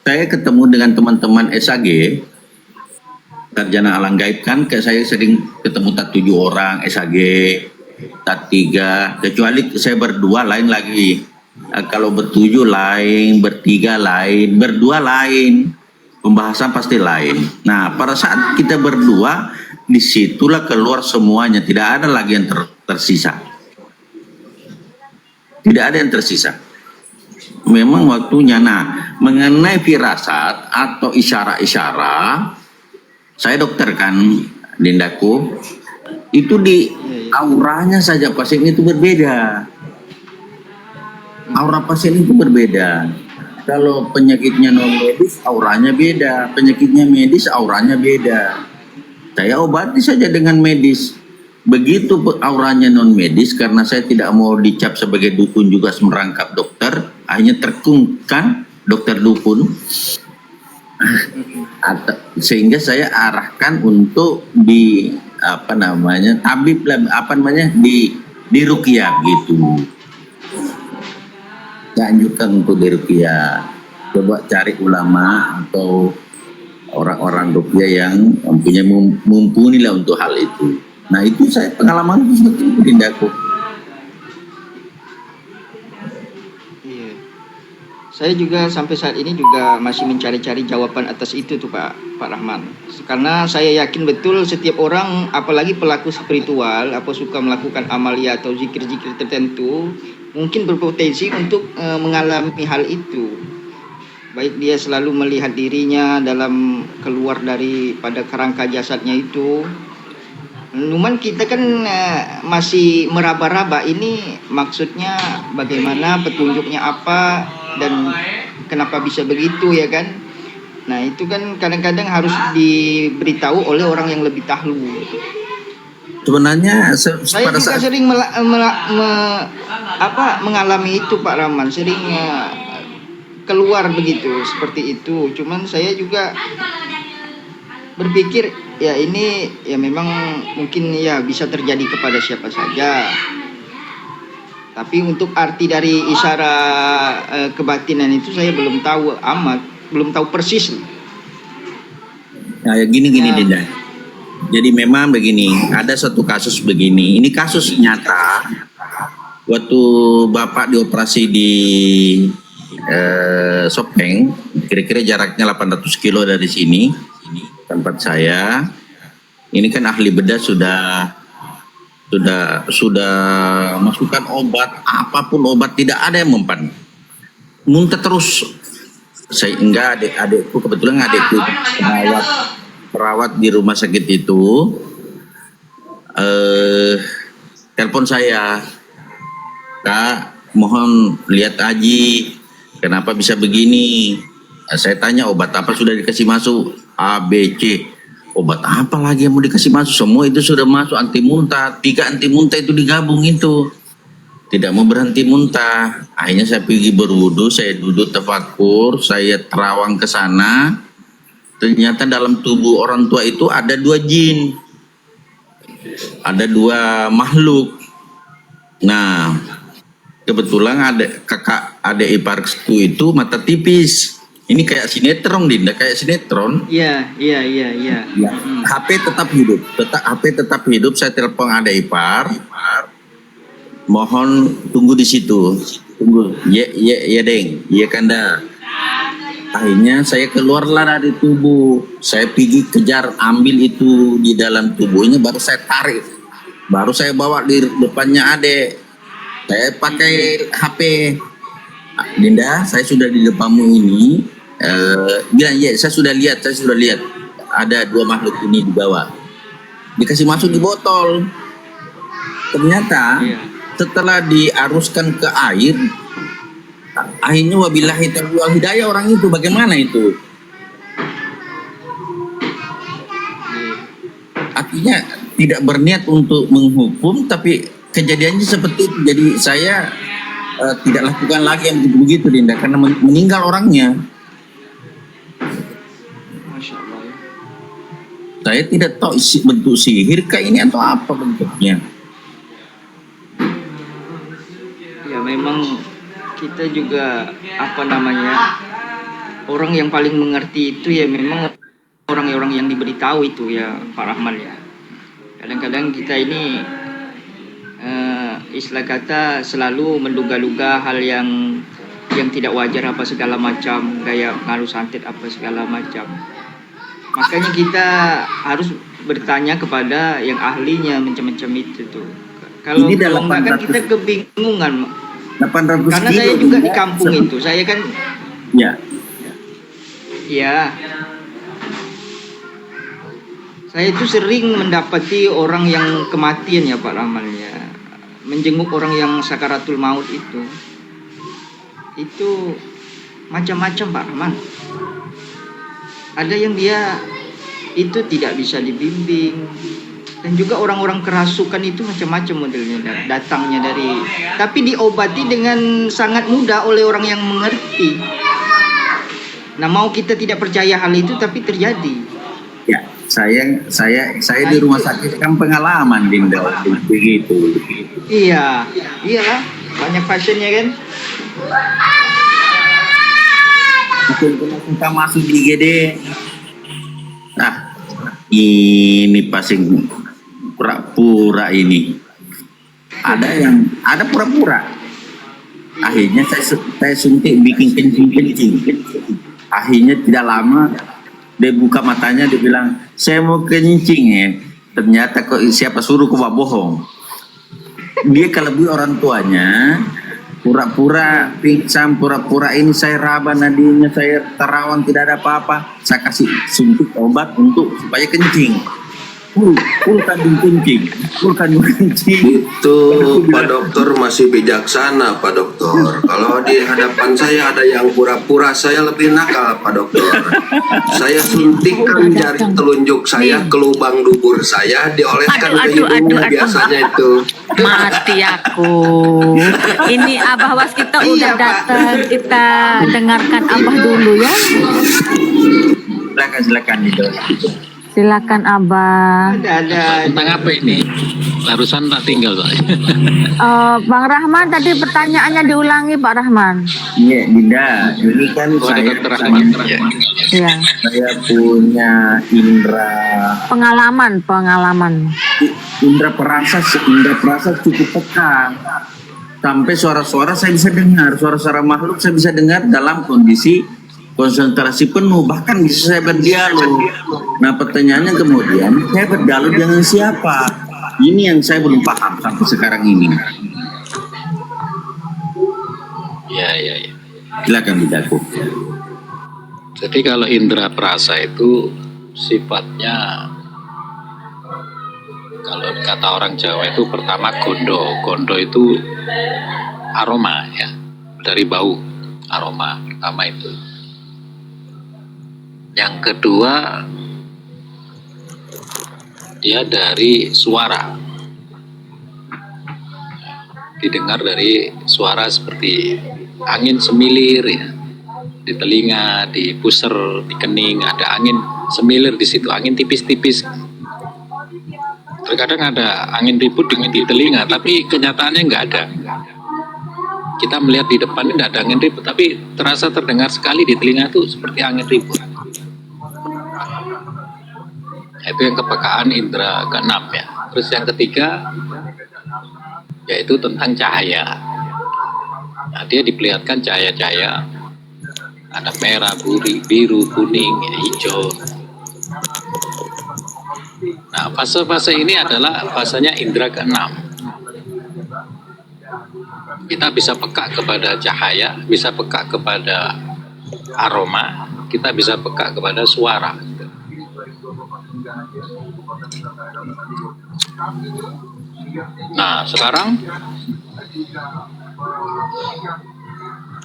saya ketemu dengan teman-teman SAG, sarjana alam gaib kan, kayak saya sering ketemu tak 7 orang SAG, tak 3, kecuali saya berdua lain lagi. Kalau bertujuh lain, bertiga lain, berdua lain, pembahasan pasti lain. Nah, pada saat kita berdua, disitulah keluar semuanya, tidak ada lagi yang tersisa. Tidak ada yang tersisa. Memang waktunya. Nah, mengenai firasat atau isyarat-isyarat, saya dokter kan, Dindaku, itu di auranya saja pasien itu berbeda. Aura pasien itu berbeda. Kalau penyakitnya non medis, auranya beda. Penyakitnya medis, auranya beda. Saya obati saja dengan medis. Begitu auranya non medis, karena saya tidak mau dicap sebagai dukun juga merangkap dokter, akhirnya terkungkan dokter dukun. Sehingga saya arahkan untuk di tabib di ruqyah gitu. Saya anjurkan untuk di ruqyah. Coba cari ulama atau orang-orang ruqyah yang mempunyai mumpuni lah untuk hal itu. Nah, itu saya pengalaman seperti itu, Dindaku. Saya juga sampai saat ini juga masih mencari-cari jawaban atas itu tuh Pak Rahman. Karena saya yakin betul setiap orang, apalagi pelaku spiritual, apa suka melakukan amalia atau zikir-zikir tertentu, mungkin berpotensi untuk mengalami hal itu. Baik dia selalu melihat dirinya dalam keluar daripada kerangka jasadnya itu. Cuman kita kan masih meraba-raba ini maksudnya bagaimana, petunjuknya apa, dan kenapa bisa begitu ya kan. Nah itu kan kadang-kadang harus diberitahu oleh orang yang lebih tahu. Sebenarnya saya juga sering mengalami itu Pak Rahman, sering keluar begitu seperti itu. Cuman saya juga berpikir ya ini ya memang mungkin ya bisa terjadi kepada siapa saja. Tapi untuk arti dari isyarat kebatinan itu saya belum tahu belum tahu persis. Nah, ya gini Dinda. Jadi memang begini, ada satu kasus begini. Ini kasus nyata. Waktu Bapak dioperasi di Sopeng, kira-kira jaraknya 800 kilo dari sini, tempat saya. Ini kan ahli bedah sudah masukkan obat, apapun obat, tidak ada yang mempan. Muntah terus. Sehingga adikku, kebetulan adikku perawat di rumah sakit itu, telepon saya, Kak, mohon lihat Aji, kenapa bisa begini? Saya tanya obat apa sudah dikasih masuk, A, B, C. Obat apa lagi yang mau dikasih masuk? Semua itu sudah masuk, anti muntah. 3 anti muntah itu digabung itu. Tidak mau berhenti muntah. Akhirnya saya pergi berwudu, saya duduk tafakur, saya terawang ke sana. Ternyata dalam tubuh orang tua itu ada 2 jin. Ada 2 makhluk. Nah, kebetulan ada iparku itu mata tipis. Ini kayak sinetron, Dinda, kayak sinetron. Iya. HP tetap hidup, HP tetap hidup. Saya telepon ada ipar, mohon tunggu di situ, tunggu. Ya deng, ya kanda. Akhirnya saya keluarlah dari tubuh, saya pergi kejar, ambil itu di dalam tubuhnya, baru saya tarik, baru saya bawa di depannya adek. Saya pakai HP, Dinda, saya sudah di depanmu ini. Bilang ya, saya sudah lihat ada 2 makhluk ini di bawah, dikasih masuk di botol. Ternyata setelah diaruskan ke air, akhirnya wabillahi taufiq wal hidayah, orang itu bagaimana itu? Artinya tidak berniat untuk menghukum, tapi kejadiannya seperti itu. Jadi saya tidak lakukan lagi yang begitu, Dinda, karena meninggal orangnya. Masya Allah ya. Saya tidak tahu bentuk sihir kah ini atau apa bentuknya. Ya memang kita juga orang yang paling mengerti itu ya memang orang-orang yang diberitahu itu ya Pak Rahman ya. Kadang-kadang kita ini istilah kata selalu menduga-duga hal yang tidak wajar apa segala macam, kayak ngaruh santet apa segala macam. Makanya kita harus bertanya kepada yang ahlinya macam-macam itu tuh. Kalau Ini dah enggak kan 800 kita kebingungan. 800 Karena kilo saya juga di Dinda. kampung itu, saya kan Ya, ya saya itu sering mendapati orang yang kematian ya Pak Rahman ya, menjenguk orang yang sakaratul maut itu macam-macam Pak Rahman. Ada yang dia itu tidak bisa dibimbing, dan juga orang-orang kerasukan itu macam-macam modelnya datangnya dari, tapi diobati dengan sangat mudah oleh orang yang mengerti. Nah, mau kita tidak percaya hal itu tapi terjadi. ya. Saya di rumah sakit kan pengalaman Dinda begitu. Iya, iyalah, banyak pasiennya kan. Kita masuk di IGD. Nah, ini pasien pura-pura ini. Ada pura-pura. Akhirnya saya suntik bikin kencing. Akhirnya tidak lama dia buka matanya, dia bilang saya mau kencing ya. Ternyata kok siapa suruh kok bohong. Dia kelebih orang tuanya, pura-pura pingsan, pura-pura ini saya raba nadinya, saya terawang tidak ada apa-apa. Saya kasih suntik obat untuk supaya kencing. Kandung kencing. Itu Pak Dokter masih bijaksana Pak Dokter. Kalau di hadapan saya ada yang pura-pura, saya lebih nakal Pak Dokter. Saya suntikkan jari telunjuk saya ke lubang dubur saya, dioleskan ke hidungnya biasanya itu. Mati aku. Ini Abah Was kita Iya, udah Pak. datang, kita dengarkan Abah dulu ya. Silakan gitu. Silakan Abah. Ada. Tentang apa ini? Barusan tak tinggal Pak. Bang Rahman tadi pertanyaannya diulangi Pak Rahman. Iya, Dinda. Ini kan Oh, ada saya Dokter Rahman. Ya. Iya. saya punya indera Pengalaman. indera perasa cukup peka. Sampai suara-suara saya bisa dengar, suara-suara makhluk saya bisa dengar dalam kondisi konsentrasi penuh, bahkan bisa saya berdialog. Nah, pertanyaannya kemudian saya berdialog dengan siapa? Ini yang saya belum paham sampai sekarang ini. Ya. Silakan Dindaku. Jadi kalau indera perasa itu sifatnya, kalau kata orang Jawa itu pertama gondo. Gondo itu aroma ya, dari bau, aroma pertama itu. Yang kedua, dia dari suara. Didengar dari suara seperti angin semilir ya, di telinga, di pusar, di kening, ada angin semilir di situ, angin tipis-tipis. Terkadang ada angin ribut dengan di telinga, tapi kenyataannya nggak ada. Kita melihat di depan ini tidak ada angin ribut, tapi terasa terdengar sekali di telinga itu seperti angin ribut. Itu yang kepekaan indera keenam ya. Terus yang ketiga yaitu tentang cahaya. Nah, dia diperlihatkan cahaya-cahaya, ada merah, biru, kuning, hijau. Nah, fase-fase ini adalah fasenya indera keenam. Kita bisa peka kepada cahaya, bisa peka kepada aroma, kita bisa peka kepada suara. Nah, sekarang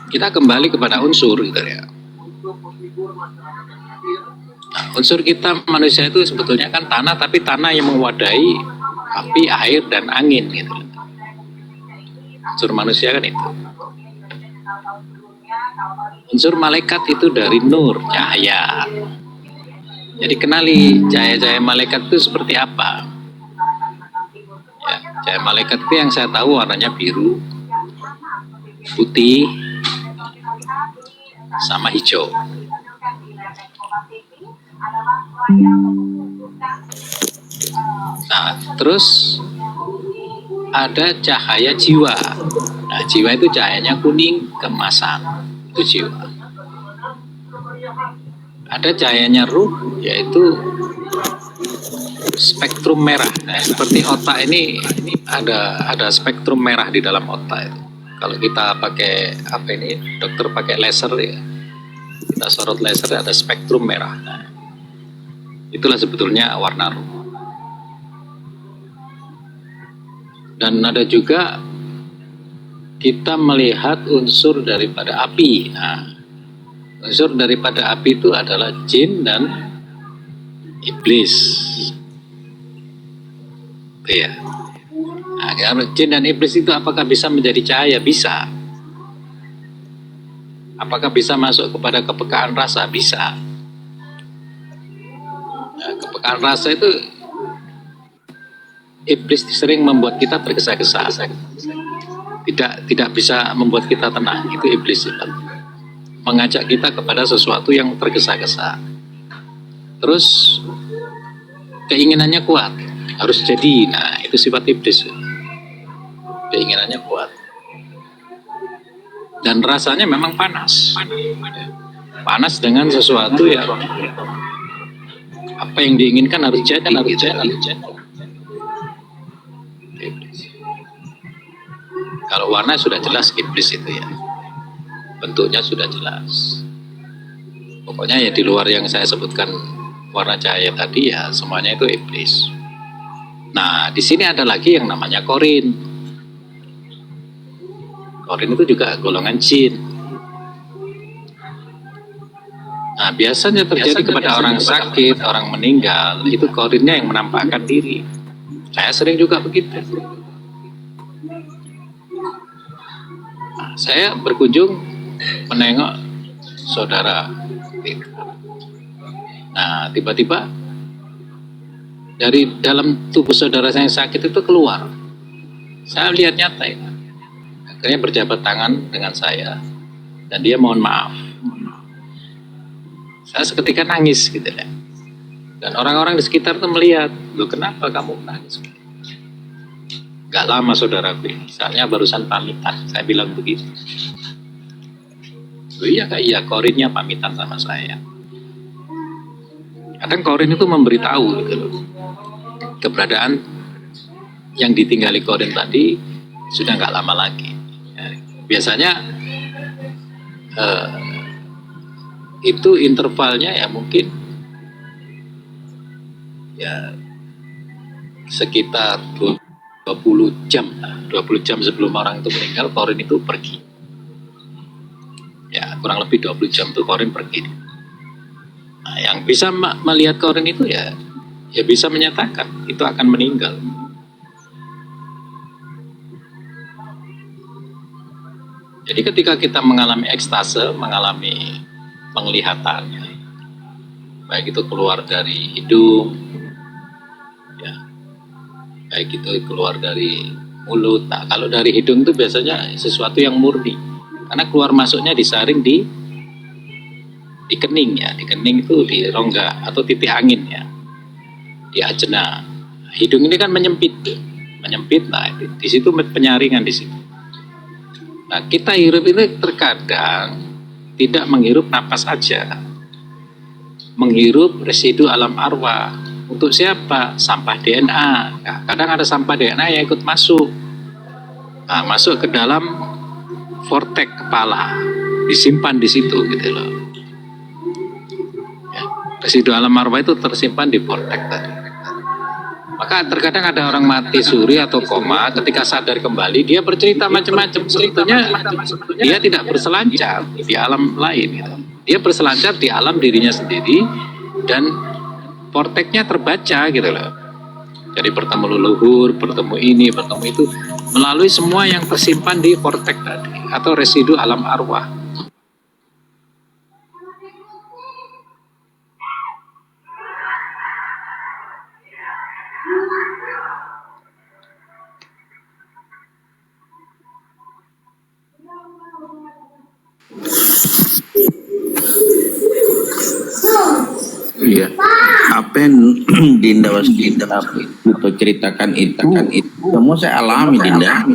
kita kembali kepada unsur gitu ya. Nah, unsur kita manusia itu sebetulnya kan tanah, tapi tanah yang mewadahi api, air, dan angin gitu. Unsur manusia kan itu. Unsur malaikat itu dari nur, cahaya. Jadi kenali cahaya-cahaya malaikat itu seperti apa. Ya, cahaya malaikat itu yang saya tahu warnanya biru, putih, sama hijau. Nah, terus ada cahaya jiwa. Nah, jiwa itu cahayanya kuning keemasan, itu jiwa. Ada cahayanya ruh, yaitu spektrum merah. Nah, seperti otak ini ada spektrum merah di dalam otak itu. Kalau kita pakai apa ini, dokter pakai laser ya, kita sorot laser ada spektrum merah. Nah, itulah sebetulnya warna ruh. Dan ada juga kita melihat unsur daripada api. Nah, unsur daripada api itu adalah jin dan iblis. Iya. Nah, kalau jin dan iblis itu apakah bisa menjadi cahaya? Bisa. Apakah bisa masuk kepada kepekaan rasa? Bisa. Nah, kepekaan rasa itu iblis sering membuat kita tergesa-gesa. Tidak bisa membuat kita tenang. Itu iblis itu. Mengajak kita kepada sesuatu yang tergesa-gesa. Terus keinginannya kuat, harus jadi. Nah, itu sifat iblis. Keinginannya kuat. Dan rasanya memang panas. Panas dengan sesuatu yang apa yang diinginkan harus jadi. Kalau warna sudah jelas iblis itu ya. Bentuknya sudah jelas. Pokoknya ya di luar yang saya sebutkan warna cahaya tadi ya semuanya itu iblis. Nah, di sini ada lagi yang namanya korin. Korin itu juga golongan jin. Nah, biasanya terjadi kepada orang sakit, orang meninggal, itu korinnya yang menampakkan diri. Saya sering juga begitu. Nah, saya berkunjung menengok saudara. Nah, tiba-tiba dari dalam tubuh saudara saya yang sakit itu keluar. Saya lihat nyata itu. Akhirnya berjabat tangan dengan saya dan dia mohon maaf. Saya seketika nangis gitu ya. Dan orang-orang di sekitar tuh melihat, "Loh, kenapa kamu nangis?" Gak lama saudaraku ini, saatnya barusan pamitan. Saya bilang begitu. "Oh iya Kak, iya, korinnya pamitan sama saya." Kadang korin itu memberitahu gitu loh. Keberadaan yang ditinggali korin tadi sudah gak lama lagi. Ya, biasanya itu intervalnya ya mungkin ya sekitar 20 jam lah. 20 jam sebelum orang itu meninggal, korin itu pergi. Ya, kurang lebih 20 jam itu korin pergi. Nah, yang bisa melihat korin itu ya bisa menyatakan itu akan meninggal. Jadi ketika kita mengalami ekstase, mengalami penglihatannya, baik itu keluar dari hidung, ya, baik itu keluar dari mulut. Nah, kalau dari hidung itu biasanya sesuatu yang murni, karena keluar masuknya disaring di kening ya, di kening itu di rongga atau titik angin ya, di ajena. Hidung ini kan menyempit, nah di situ penyaringan di situ. Nah, kita hirup ini terkadang tidak menghirup napas aja, menghirup residu alam arwah. Untuk siapa? Sampah DNA. Nah, kadang ada sampah DNA yang ikut masuk. Nah, masuk ke dalam vortex kepala, disimpan di situ gitu loh. Ya, residu alam arwah itu tersimpan di vortex tadi. Maka terkadang ada orang mati suri atau koma, ketika sadar kembali dia bercerita macam-macam. Sebetulnya dia tidak berselancar di alam lain gitu. Dia berselancar di alam dirinya sendiri dan vorteknya terbaca gitu loh. Jadi bertemu leluhur, bertemu ini, bertemu itu, melalui semua yang tersimpan di vortek tadi atau residu alam arwah. Iya. Apa yang Dinda itu ceritakan itu semua saya alami Dinda.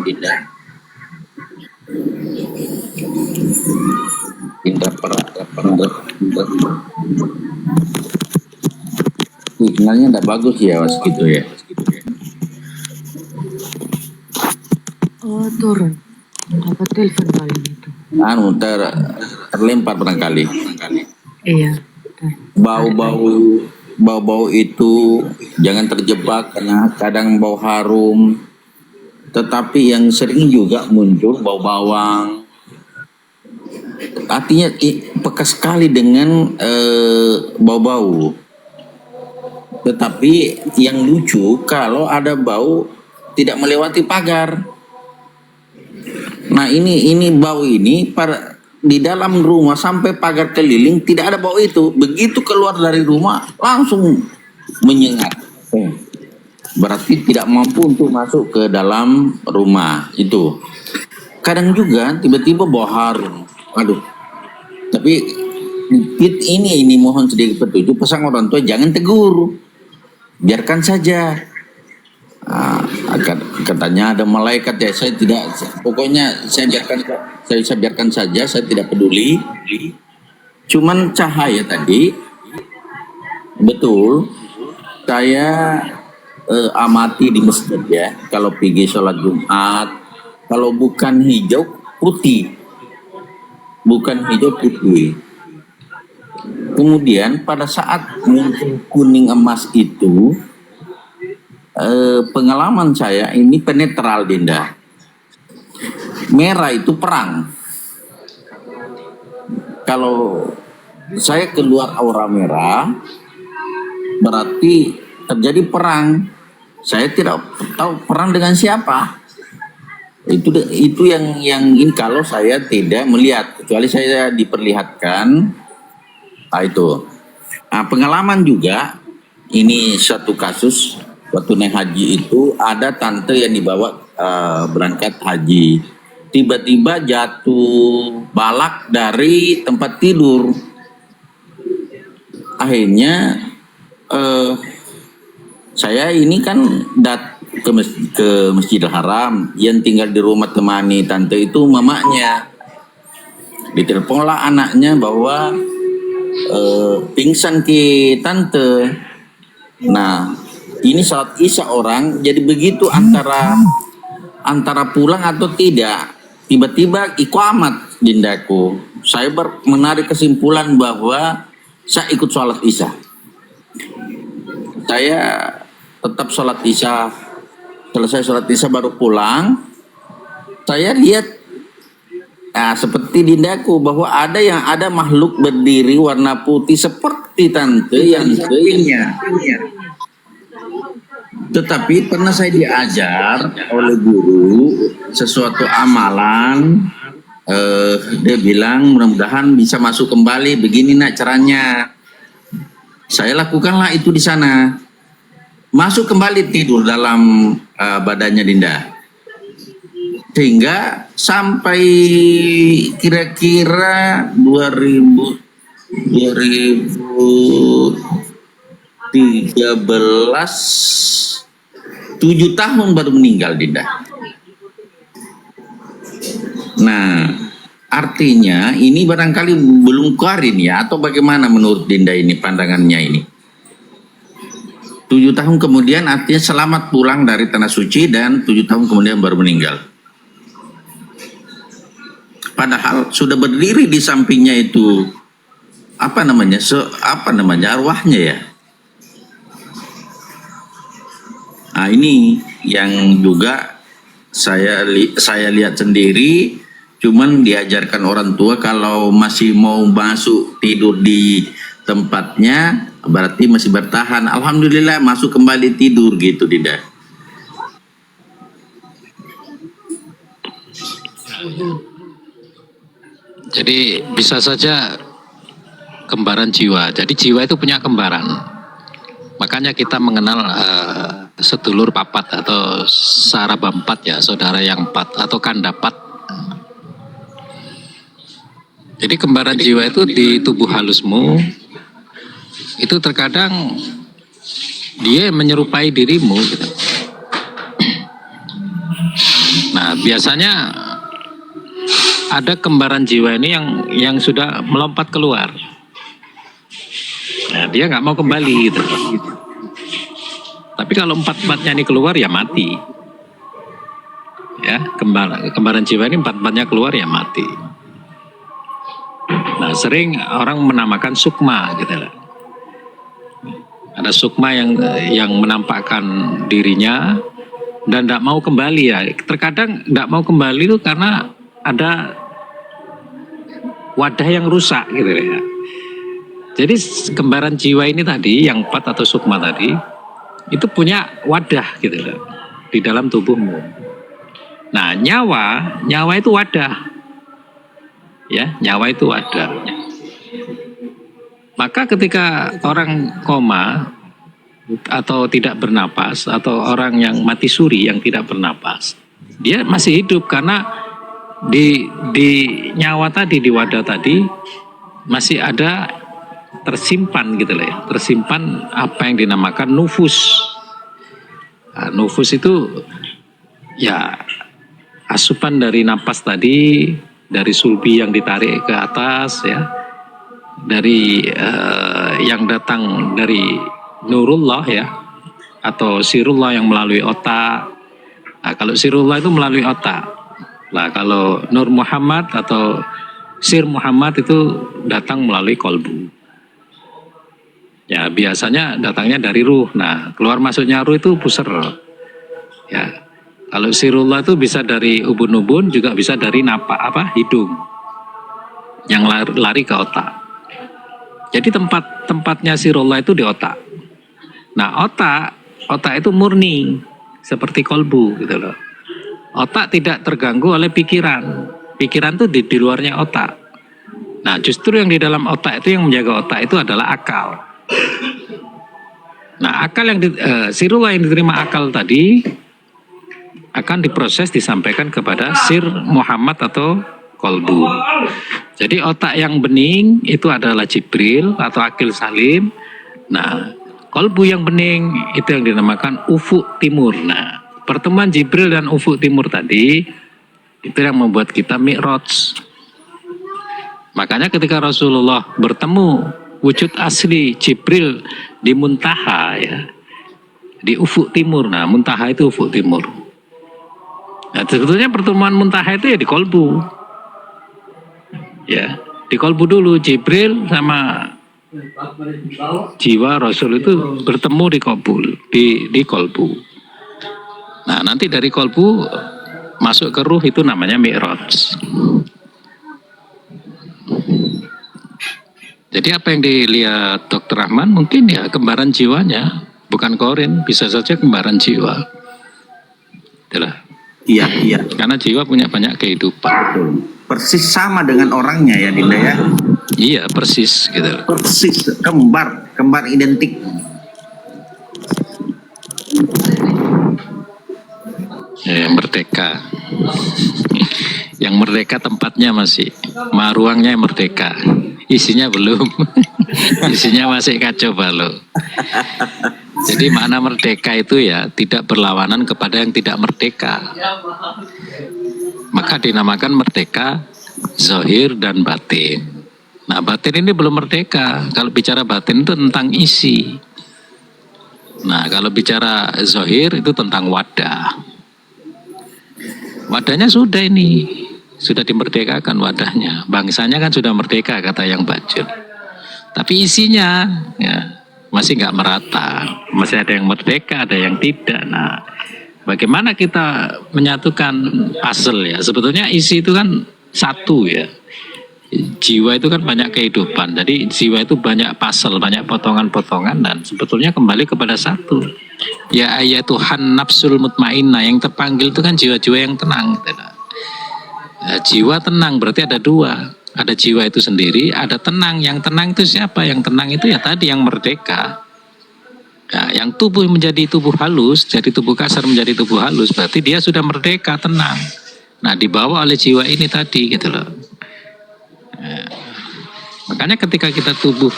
Dinda pernah signalnya tidak bagus ya was gitu ya. Oh, turun. Dapat telepon kali itu. Anu terlempar barangkali. Iya. Bau itu jangan terjebak karena kadang bau harum. Tetapi yang sering juga muncul bau bawang. Artinya peka sekali dengan bau-bau. Tetapi yang lucu kalau ada bau tidak melewati pagar. Nah ini bau ini di dalam rumah sampai pagar keliling tidak ada bau itu. Begitu keluar dari rumah langsung menyengat. Berarti tidak mampu untuk masuk ke dalam rumah itu. Kadang juga tiba-tiba bau harum. Aduh. Tapi ini mohon sedikit petunjuk pesan orang tua, jangan tegur. Biarkan saja. Katanya ada malaikat ya, saya tidak, pokoknya saya biarkan saja, saya tidak peduli. Cuman cahaya tadi betul saya amati di masjid ya, kalau pergi sholat Jumat, kalau bukan hijau putih, kemudian pada saat muncul kuning emas itu, pengalaman saya ini penetral Dinda. Merah itu perang. Kalau saya keluar aura merah, berarti terjadi perang. Saya tidak tahu perang dengan siapa. Itu yang ini kalau saya tidak melihat, kecuali saya diperlihatkan. Nah itu. Nah, pengalaman juga ini suatu kasus. Waktu naik haji itu ada tante yang dibawa berangkat haji. Tiba-tiba jatuh balak dari tempat tidur. Akhirnya saya ini kan ke Masjidil Haram. Yang tinggal di rumah temani tante itu mamanya. Diteleponlah anaknya bahwa pingsan ke tante. Nah, ini salat isya orang, jadi begitu antara pulang atau tidak, tiba-tiba iqamat Dindaku. Saya menarik kesimpulan bahwa saya ikut sholat isya. Saya tetap sholat isya. Selesai sholat isya baru pulang. Saya lihat seperti Dindaku bahwa ada makhluk berdiri warna putih seperti tante yang kayaknya. Tetapi pernah saya diajar oleh guru sesuatu amalan, dia bilang mudah-mudahan bisa masuk kembali, begini nak caranya. Saya lakukanlah itu di sana. Masuk kembali tidur dalam badannya Dinda. Sehingga sampai kira-kira 2013 7 tahun baru meninggal Dinda. Nah, artinya ini barangkali belum karin ya, atau bagaimana menurut Dinda ini pandangannya ini? 7 tahun kemudian artinya selamat pulang dari tanah suci dan 7 tahun kemudian baru meninggal. Padahal sudah berdiri di sampingnya itu apa namanya arwahnya ya. Nah ini yang juga saya lihat sendiri, cuman diajarkan orang tua kalau masih mau masuk tidur di tempatnya berarti masih bertahan. Alhamdulillah masuk kembali tidur gitu Dinda. Jadi bisa saja kembaran jiwa. Jadi jiwa itu punya kembaran. Makanya kita mengenal sedulur papat atau sarabampat ya, saudara yang empat atau kandapat. Jadi kembaran jiwa itu di tubuh halusmu itu terkadang dia menyerupai dirimu gitu. Nah, biasanya ada kembaran jiwa ini yang sudah melompat keluar. Nah, dia nggak mau kembali gitu. Tapi kalau empat-empatnya ini keluar ya mati. Ya, kembaran jiwa ini empat-empatnya keluar ya mati. Nah, sering orang menamakan sukma gitu lah. Ada sukma yang menampakkan dirinya dan tidak mau kembali ya. Terkadang tidak mau kembali itu karena ada wadah yang rusak gitu ya. Jadi kembaran jiwa ini tadi, yang 4 atau sukma tadi, itu punya wadah gitu loh di dalam tubuhmu. Nah, nyawa itu wadah. Ya, nyawa itu wadah. Maka ketika orang koma atau tidak bernapas, atau orang yang mati suri yang tidak bernapas, dia masih hidup karena di nyawa tadi, di wadah tadi masih ada tersimpan gitu loh ya, tersimpan apa yang dinamakan nufus. Nah, nufus itu ya asupan dari napas tadi, dari sulbi yang ditarik ke atas ya, dari yang datang dari nurullah ya, atau sirullah yang melalui otak. Nah, kalau sirullah itu melalui otak. Nah, kalau Nur Muhammad atau Sir Muhammad itu datang melalui kolbu. Ya, biasanya datangnya dari ruh. Nah, keluar masuknya ruh itu puser. Ya. Kalau sirullah itu bisa dari ubun-ubun, juga bisa dari hidung. Yang lari ke otak. Jadi tempatnya sirullah itu di otak. Nah, otak itu murni seperti kolbu gitu loh. Otak tidak terganggu oleh pikiran. Pikiran itu di luarnya otak. Nah, justru yang di dalam otak itu, yang menjaga otak itu adalah akal. Nah, akal yang sirullah yang diterima akal tadi akan diproses, disampaikan kepada Sir Muhammad atau kolbu. Jadi otak yang bening itu adalah Jibril atau akil salim. Nah, kolbu yang bening itu yang dinamakan ufuk timur. Nah, pertemuan Jibril dan ufuk timur tadi itu yang membuat kita mi'raj. Makanya ketika Rasulullah bertemu wujud asli Jibril di muntaha ya, di ufuk timur. Nah, muntaha itu ufuk timur. Nah, sebetulnya pertemuan muntaha itu ya di kolbu. Ya, di kolbu dulu Jibril sama jiwa Rasul itu bertemu di kolbu. Nah, nanti dari kolbu masuk ke ruh, itu namanya mi'raj. Jadi apa yang dilihat Dr. Rahman mungkin ya kembaran jiwanya, bukan korin, bisa saja kembaran jiwa. Itulah. Iya. Karena jiwa punya banyak kehidupan. Betul. Persis sama dengan orangnya ya, Dinda ya. Iya, persis gitu. Persis, kembar identik. Ya, yang merdeka. Yang merdeka tempatnya masih, ruangnya merdeka. Isinya belum. Isinya masih kacau balau. Jadi makna merdeka itu ya tidak berlawanan kepada yang tidak merdeka. Maka dinamakan merdeka zahir dan batin. Nah, batin ini belum merdeka. Kalau bicara batin itu tentang isi. Nah, kalau bicara zahir itu tentang wadah. Wadahnya sudah ini. Sudah dimerdekakan wadahnya. Bangsanya kan sudah merdeka kata yang bajul. Tapi isinya ya masih nggak merata. Masih ada yang merdeka, ada yang tidak. Nah, bagaimana kita menyatukan puzzle ya? Sebetulnya isi itu kan satu ya. Jiwa itu kan banyak kehidupan. Jadi jiwa itu banyak puzzle, banyak potongan-potongan, dan sebetulnya kembali kepada satu. Ya ayatuhan nafsul mutmainnah, yang terpanggil itu kan jiwa-jiwa yang tenang. Nah, jiwa tenang berarti ada dua. Ada jiwa itu sendiri, ada tenang. Yang tenang itu siapa? Yang tenang itu ya tadi yang merdeka. Nah, yang tubuh menjadi tubuh halus, jadi tubuh kasar menjadi tubuh halus, berarti dia sudah merdeka, tenang. Nah, dibawa oleh jiwa ini tadi gitu loh. Nah, makanya ketika kita tubuh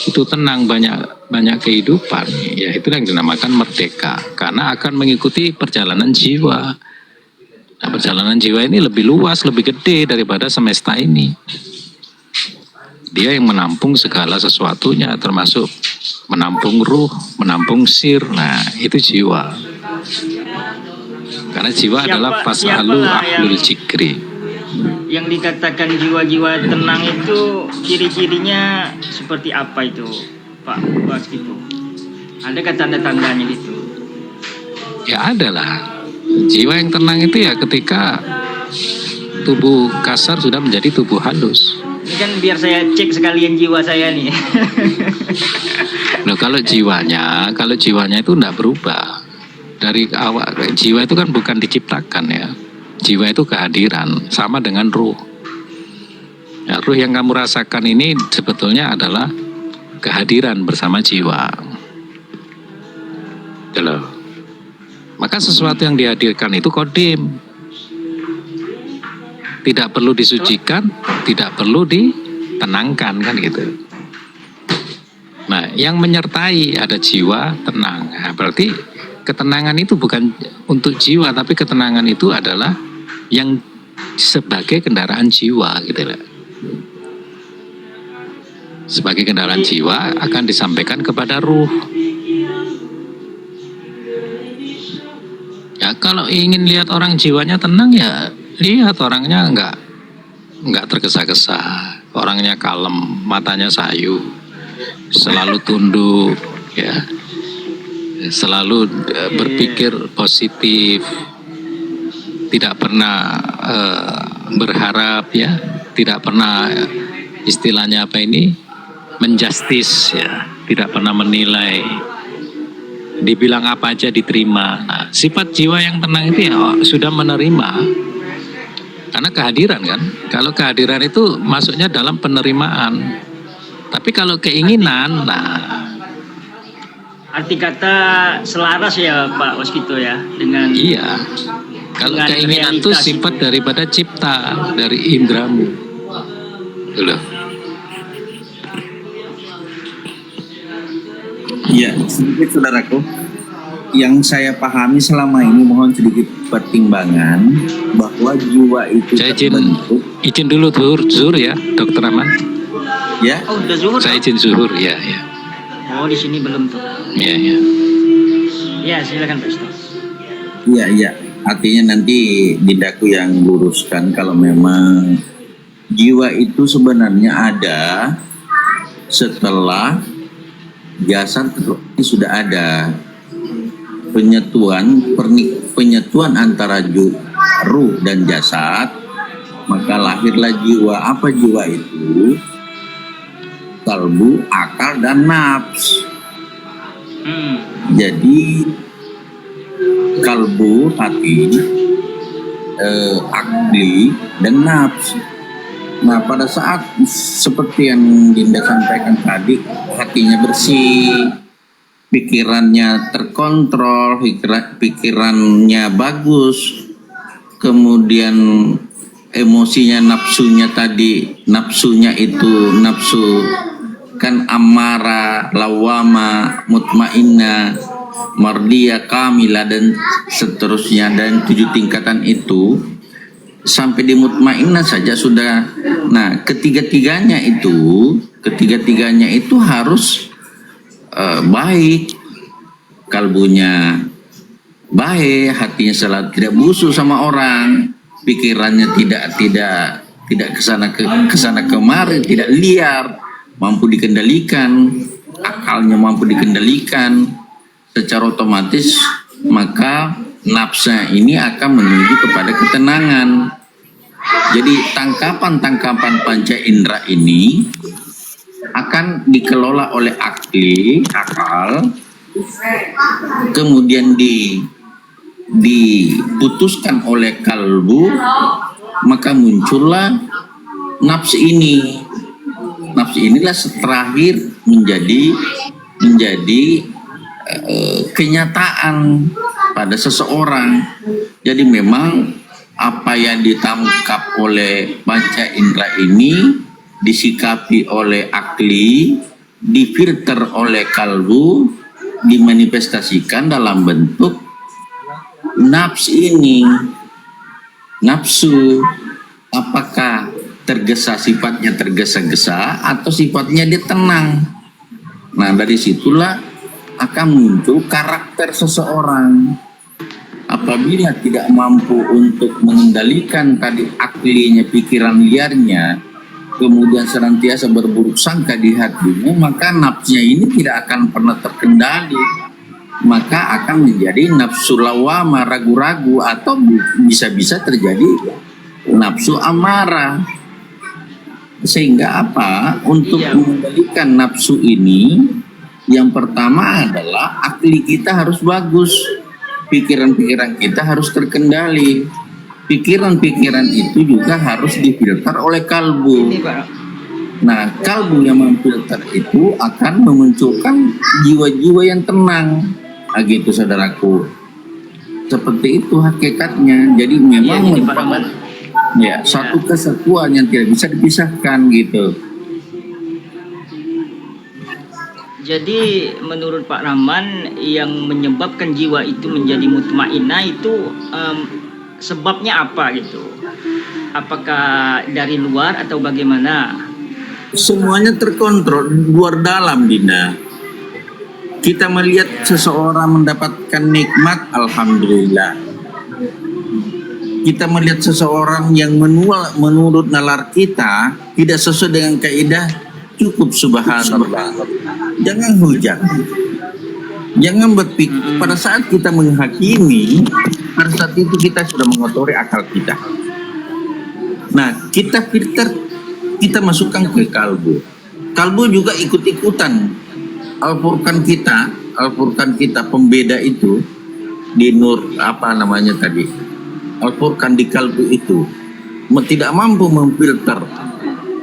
itu tenang, banyak kehidupan, ya itu yang dinamakan merdeka, karena akan mengikuti perjalanan jiwa. Nah, perjalanan jiwa ini lebih luas, lebih gede daripada semesta ini. Dia yang menampung segala sesuatunya, termasuk menampung ruh, menampung sir. Nah, itu jiwa. Karena jiwa adalah fasalu ahlul jikri. Yang dikatakan jiwa-jiwa tenang itu ciri-cirinya seperti apa itu, Pak Waskito? Adakah tanda-tandanya gitu? Ya ada lah. Jiwa yang tenang itu ya ketika tubuh kasar sudah menjadi tubuh halus. Ini kan biar saya cek sekalian jiwa saya nih. Loh, kalau jiwanya itu tidak berubah. Dari awal, jiwa itu kan bukan diciptakan ya. Jiwa itu kehadiran, sama dengan ruh. Ya, ruh yang kamu rasakan ini sebetulnya adalah kehadiran bersama jiwa. Gitu. Maka sesuatu yang dihadirkan itu kodim. Tidak perlu disucikan, tidak perlu ditenangkan, kan gitu. Nah, yang menyertai ada jiwa tenang. Nah, berarti ketenangan itu bukan untuk jiwa, tapi ketenangan itu adalah yang sebagai kendaraan jiwa gitu lah. Sebagai kendaraan jiwa akan disampaikan kepada ruh. Ya, kalau ingin lihat orang jiwanya tenang ya lihat orangnya enggak tergesa-gesa, orangnya kalem, matanya sayu, selalu tunduk, ya, selalu berpikir positif, tidak pernah berharap, ya, tidak pernah istilahnya apa ini menjustis, ya, tidak pernah menilai, dibilang apa aja diterima. Nah, sifat jiwa yang tenang itu ya sudah menerima. Karena kehadiran kan, kalau kehadiran itu masuknya dalam penerimaan. Tapi kalau keinginan, nah. Arti kata selaras ya Pak Waskito ya dengan. Iya. Kalau dengan keinginan itu sifat daripada cipta, dari indramu. Loh. Ya, sedikit saudaraku. Yang saya pahami selama ini mohon sedikit pertimbangan bahwa jiwa itu Saya terbentuk. izin dulu zuhur ya, Dokter Aman. Ya, Oh, udah zuhur. Saya izin zuhur, ya, ya. Oh, di sini belum tuh. Ya, ya. Ya, silakan Pak Ustaz. iya, iya. Artinya nanti Didaku yang luruskan kalau memang jiwa itu sebenarnya ada setelah jasad ini sudah ada. Penyetuan antara ruh dan jasad, maka lahirlah jiwa. Apa jiwa itu? Kalbu, akal, dan nafs. Jadi kalbu, hati, akli, dan nafs. Nah, pada saat seperti yang Dinda sampaikan tadi, hatinya bersih, pikirannya terkontrol, pikirannya bagus, kemudian emosinya, nafsunya itu nafsu kan amara, lawama, mutmainnah, mardiyah, kamilah, dan seterusnya, dan 7 tingkatan itu sampai di mutmainnah saja sudah. Nah, ketiga-tiganya itu harus baik, kalbunya baik, hatinya selalu tidak busuk sama orang, pikirannya tidak kesana kemari, tidak liar, mampu dikendalikan, akalnya mampu dikendalikan, secara otomatis maka nafsa ini akan menuju kepada ketenangan. Jadi tangkapan panca indera ini akan dikelola oleh akal, kemudian diputuskan oleh kalbu, maka muncullah nafsu ini. Nafsu inilah terakhir menjadi kenyataan pada seseorang. Jadi memang apa yang ditangkap oleh panca indera ini disikapi oleh akli, difilter oleh kalbu, dimanifestasikan dalam bentuk nafsu. Apakah sifatnya tergesa-gesa atau sifatnya dia tenang. Nah, dari situlah akan muncul karakter seseorang. Apabila tidak mampu untuk mengendalikan tadi aklinya, pikiran liarnya, kemudian senantiasa berburuk sangka di hatinya, maka nafsunya ini tidak akan pernah terkendali. Maka akan menjadi nafsu lawama, ragu-ragu, atau bisa-bisa terjadi nafsu amarah. Sehingga apa? Untuk mengendalikan nafsu ini, yang pertama adalah akli kita harus bagus. Pikiran-pikiran kita harus terkendali. Pikiran-pikiran itu juga harus difilter oleh kalbu. Nah, kalbu yang memfilter itu akan memunculkan jiwa-jiwa yang tenang. Gitu, saudaraku. Seperti itu hakikatnya. Jadi memang satu kesatuan yang tidak bisa dipisahkan gitu. Jadi menurut Pak Rahman, yang menyebabkan jiwa itu menjadi mutmainnah itu sebabnya apa gitu? Apakah dari luar atau bagaimana? Semuanya terkontrol luar dalam, Dinda. Kita melihat seseorang mendapatkan nikmat, alhamdulillah. Kita melihat seseorang yang menurut nalar kita tidak sesuai dengan kaidah, cukup subhanallah. Jangan hujat. Jangan berpikir pada saat kita menghakimi, pada saat itu kita sudah mengotori akal kita. Nah, kita filter, kita masukkan ke kalbu. Kalbu juga ikut-ikutan. Al-Furqan kita pembeda itu di nur Al-Furqan di kalbu itu tidak mampu memfilter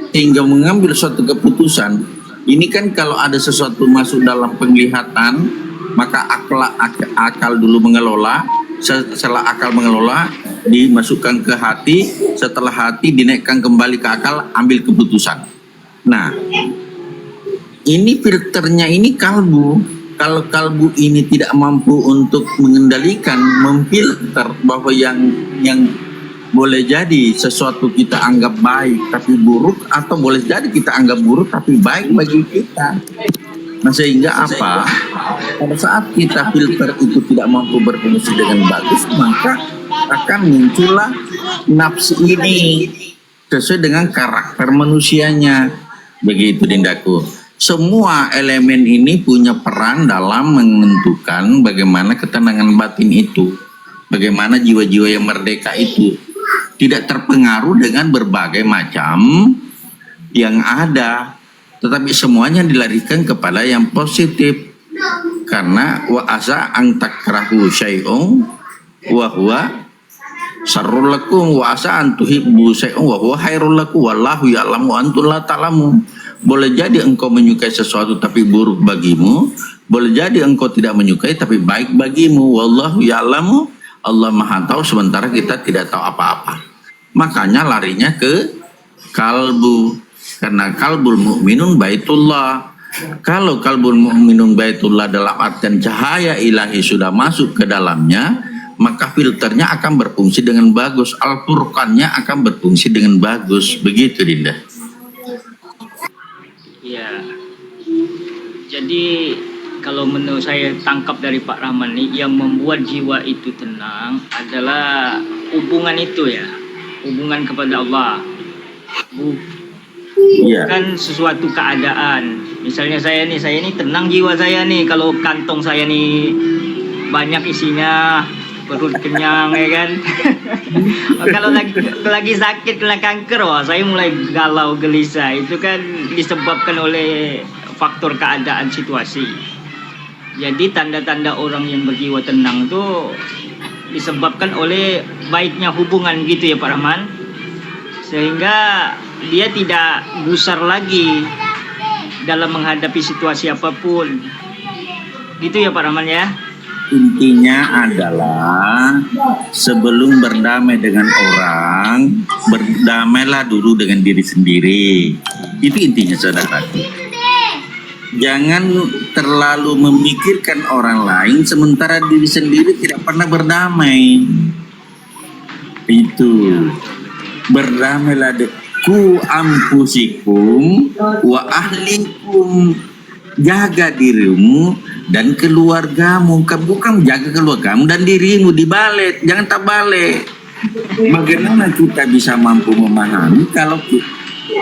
sehingga mengambil suatu keputusan. Ini kan kalau ada sesuatu masuk dalam penglihatan, maka akal dulu mengelola, setelah akal mengelola dimasukkan ke hati, setelah hati dinaikkan kembali ke akal, ambil keputusan. Nah, ini filternya ini kalbu. Kalau kalbu ini tidak mampu untuk mengendalikan, memfilter bahwa yang boleh jadi sesuatu kita anggap baik tapi buruk, atau boleh jadi kita anggap buruk tapi baik bagi kita. Nah, sehingga apa? Pada saat kita filter itu tidak mampu berfungsi dengan bagus, maka akan muncullah nafsu ini sesuai dengan karakter manusianya. Begitu, Dindaku. Semua elemen ini punya peran dalam menentukan bagaimana ketenangan batin itu, bagaimana jiwa-jiwa yang merdeka itu tidak terpengaruh dengan berbagai macam yang ada, tetapi semuanya dilarikan kepada yang positif. Karena wa asa an takrahu syai'un wa huwa syarrul lakum wa asa an tuhibbu syai'un wa huwa khairul lakum wallahu ya'lamu wa antum la ta'lamun. Boleh jadi engkau menyukai sesuatu tapi buruk bagimu, boleh jadi engkau tidak menyukai tapi baik bagimu. Wallahu ya'lamu, Allah Maha tahu sementara kita tidak tahu apa-apa. Makanya larinya ke kalbu, karena kalbul mukminun baitullah. Kalau kalbul mukminun baitullah dalam artian cahaya ilahi sudah masuk ke dalamnya, maka filternya akan berfungsi dengan bagus, Al-Furqannya akan berfungsi dengan bagus. Begitu, Dinda. Ya, jadi kalau menurut saya tangkap dari Pak Rahman nih, yang membuat jiwa itu tenang adalah hubungan itu ya, hubungan kepada Allah, bukan sesuatu keadaan. Misalnya saya ini tenang jiwa saya nih, kalau kantong saya nih banyak isinya, perut kenyang ya kan. Kalau lagi sakit kena kanker, wah saya mulai galau gelisah. Itu kan disebabkan oleh faktor keadaan situasi. Jadi tanda-tanda orang yang berjiwa tenang tuh disebabkan oleh baiknya hubungan gitu ya Pak Rahman. Sehingga dia tidak gusar lagi dalam menghadapi situasi apapun. Gitu ya Pak Rahman ya. Intinya adalah sebelum berdamai dengan orang, berdamailah dulu dengan diri sendiri. Itu intinya, saudara. Jangan terlalu memikirkan orang lain sementara diri sendiri tidak pernah berdamai. Itu. Berdamailah ku ampusikum wa ahlikum. Jaga dirimu dan keluargamu. Bukan jaga keluargamu dan dirimu, dibalik. Jangan tak balik. Bagaimana kita bisa mampu memahami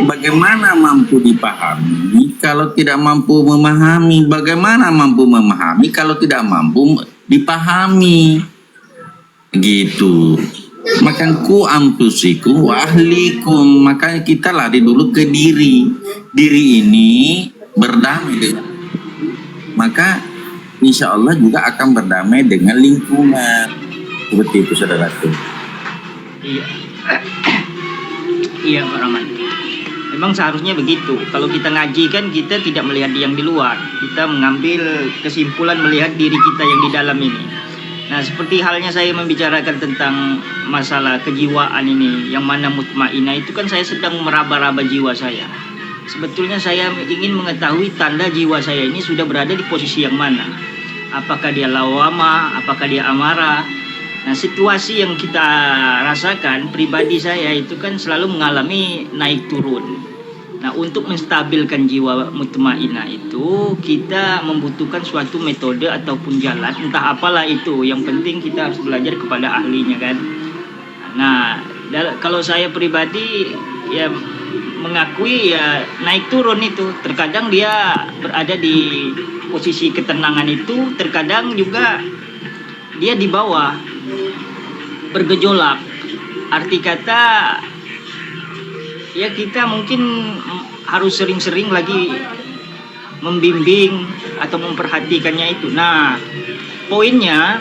bagaimana mampu dipahami kalau tidak mampu memahami? Bagaimana mampu memahami kalau tidak mampu dipahami? Gitu. Maka ku ampusikum wa ahlikum. Makanya kita lari dulu ke diri. Diri ini berdamai dengan, maka insya Allah juga akan berdamai dengan lingkungan. Seperti itu saudaraku. Iya. Iya Pak Rahman. Memang seharusnya begitu. Kalau kita ngaji kan kita tidak melihat yang di luar. Kita mengambil kesimpulan melihat diri kita yang di dalam ini. Nah, seperti halnya saya membicarakan tentang masalah kejiwaan ini, yang mana mutmainah itu kan saya sedang meraba-raba jiwa saya. Sebetulnya saya ingin mengetahui tanda jiwa saya ini sudah berada di posisi yang mana. Apakah dia lawama, apakah dia amarah. Nah, situasi yang kita rasakan, pribadi saya itu kan selalu mengalami naik turun. Nah, untuk menstabilkan jiwa mutmainah itu, kita membutuhkan suatu metode ataupun jalan, entah apalah itu. Yang penting kita harus belajar kepada ahlinya kan. Nah, kalau saya pribadi ya mengakui ya naik turun itu. Terkadang dia berada di posisi ketenangan itu, terkadang juga dia di bawah, bergejolak. Arti kata ya kita mungkin harus sering-sering lagi membimbing atau memperhatikannya itu. Nah, poinnya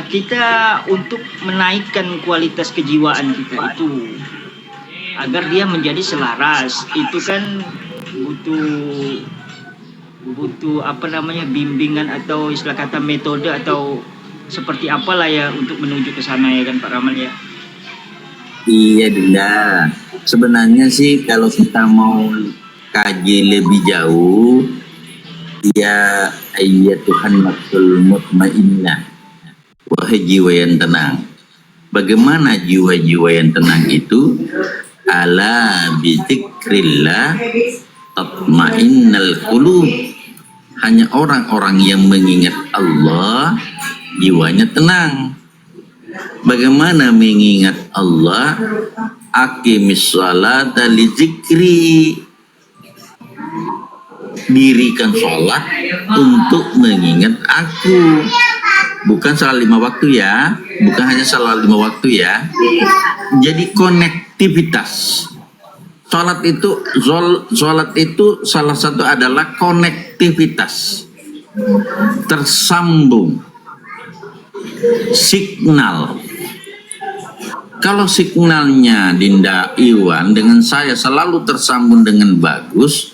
kita untuk menaikkan kualitas kejiwaan kita itu agar dia menjadi selaras, itu kan butuh bimbingan atau istilah kata metode atau seperti apalah ya untuk menuju ke sana ya kan Pak Rahman ya. Iya Dinda, sebenarnya sih kalau kita mau kaji lebih jauh, ya Tuhan nafsul mutmainnah, wahai jiwa yang tenang. Bagaimana jiwa-jiwa yang tenang itu? Ala bizikrillah tatmainnal qulub. Hanya orang-orang yang mengingat Allah, jiwanya tenang. Bagaimana mengingat Allah? Aqimis sholata li zikri. Dirikan sholat untuk mengingat aku. Bukan salah 5 waktu ya. Bukan hanya salah 5 waktu ya. Jadi konektivitas. Sholat itu salah satu adalah konektivitas. Tersambung. Signal. Kalau signalnya Dinda Iwan dengan saya selalu tersambung dengan bagus,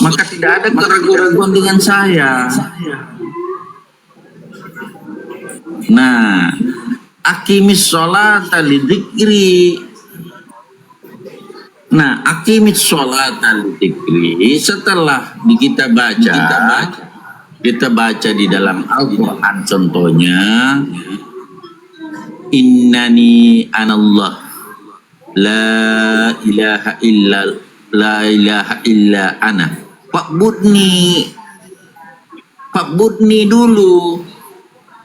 maka tidak ada keraguan-keraguan dengan saya. Nah, aqimis sholata lidzikri. Nah, aqimis sholata lidzikri setelah kita baca di dalam Al-Quran contohnya, innani anallah la ilaha illa ana fa'budni dulu,